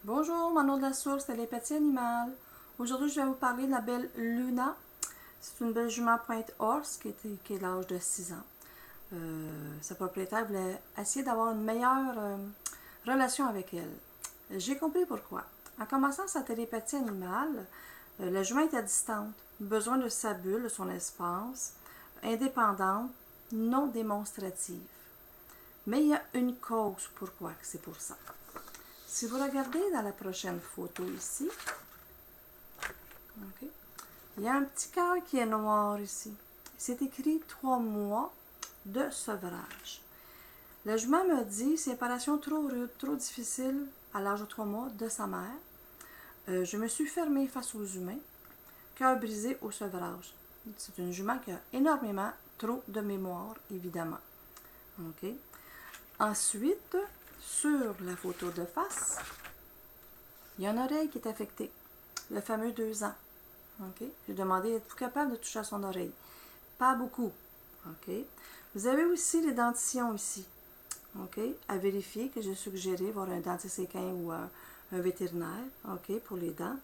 Bonjour, mon nom de la source, télépathie animale. Aujourd'hui, je vais vous parler de la belle Luna. C'est une belle jument pointe horse qui est de l'âge de 6 ans. Sa propriétaire voulait essayer d'avoir une meilleure relation avec elle. J'ai compris pourquoi. En commençant sa télépathie animale, la jument était distante, besoin de sa bulle, de son espace, indépendante, non démonstrative. Mais il y a une cause pourquoi c'est pour ça. Si vous regardez dans la prochaine photo ici, okay, il y a un petit cœur qui est noir ici. C'est écrit 3 mois de sevrage. La jument me dit séparation trop rude, trop difficile à l'âge de 3 mois de sa mère. Je me suis fermée face aux humains. Cœur brisé au sevrage. C'est une jument qui a énormément trop de mémoire, évidemment. Okay. Ensuite, sur la photo de face, il y a une oreille qui est affectée, le fameux 2 ans. Okay. J'ai demandé, êtes-vous capable de toucher à son oreille? Pas beaucoup. Okay. Vous avez aussi les dentitions ici. Okay. À vérifier, que j'ai suggéré voir un dentiste équin ou un vétérinaire, okay, pour les dents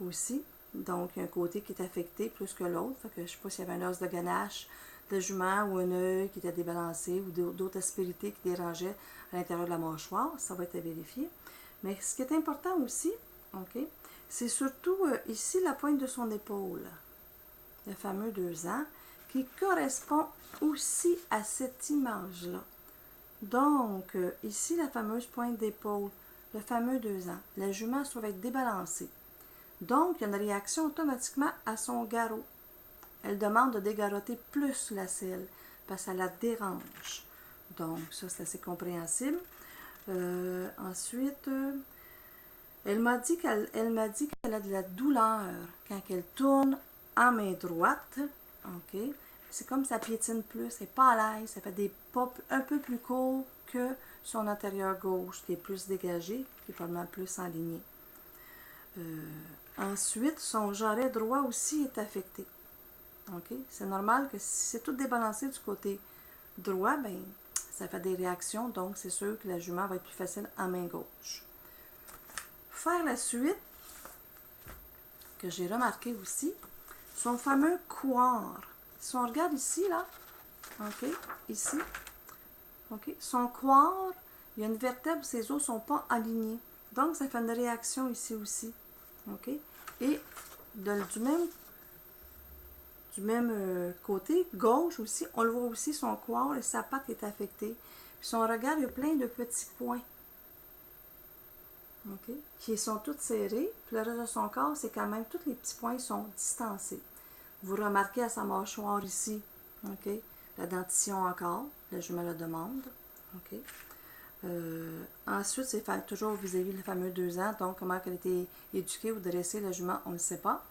aussi. Donc, il y a un côté qui est affecté plus que l'autre. Je ne sais pas s'il y avait un os de ganache de jument ou un œil qui était débalancé ou d'autres aspérités qui dérangeaient à l'intérieur de la mâchoire. Ça va être à vérifier. Mais ce qui est important aussi, okay, c'est surtout ici la pointe de son épaule, le fameux 2 ans, qui correspond aussi à cette image-là. Donc, ici la fameuse pointe d'épaule, le fameux 2 ans, la jument va être débalancée. Donc, il y a une réaction automatiquement à son garrot. Elle demande de dégarotter plus la selle parce que ça la dérange. Donc, ça, c'est assez compréhensible. Ensuite, elle m'a dit qu'elle a de la douleur quand elle tourne en main droite. OK? C'est comme ça piétine plus, elle n'est pas à l'aise, ça fait des pas un peu plus courts que son antérieur gauche, qui est plus dégagé, qui est probablement plus enligné. Ensuite, son jarret droit aussi est affecté. Okay? C'est normal que si c'est tout débalancé du côté droit, ben, ça fait des réactions, donc c'est sûr que la jument va être plus facile en main gauche. Faire la suite, que j'ai remarqué aussi, son fameux couard. Si on regarde ici, là, OK, ici, OK, son couard, il y a une vertèbre, ses os ne sont pas alignés. Donc, ça fait une réaction ici aussi. OK? Et du même côté, gauche aussi, on le voit aussi, son couard et sa patte est affectée. Puis son regard, il y a plein de petits points. Okay, qui sont toutes serrées, puis le reste de son corps, c'est quand même, tous les petits points sont distancés. Vous remarquez à sa mâchoire ici, okay, la dentition encore, la jument le demande. Okay. Ensuite, c'est toujours vis-à-vis le fameux 2 ans, donc comment elle a été éduquée ou dressée, la jument, on ne sait pas.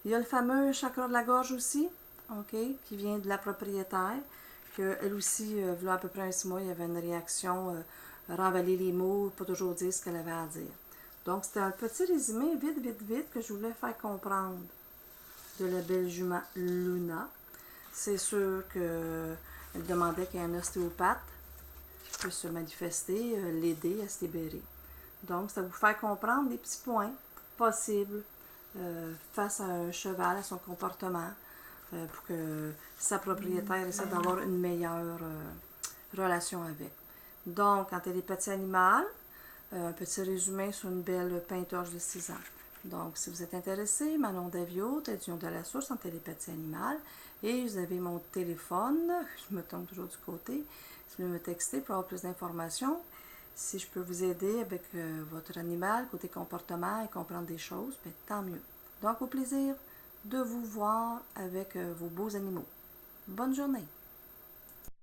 Il y a le fameux chakra de la gorge aussi, okay, qui vient de la propriétaire, qu'elle aussi, voilà à peu près un 6 mois, il y avait une réaction, renvaler les mots, pas toujours dire ce qu'elle avait à dire. Donc, c'était un petit résumé vite que je voulais faire comprendre de la belle jument Luna. C'est sûr qu'elle demandait qu'il y ait un ostéopathe qui puisse se manifester, l'aider à se libérer. Donc, ça vous faire comprendre des petits points possibles face à un cheval, à son comportement, pour que sa propriétaire essaie d'avoir une meilleure relation avec. Donc, en télépathie animale, un petit résumé sur une belle peintorche de 6 ans. Donc, si vous êtes intéressé, Manon Davio, Tédion de la source en télépathie animale, et vous avez mon téléphone, je me tombe toujours du côté, si vous voulez me texter pour avoir plus d'informations, si je peux vous aider avec votre animal, côté comportement et comprendre des choses, bien, tant mieux. Donc, au plaisir de vous voir avec vos beaux animaux. Bonne journée!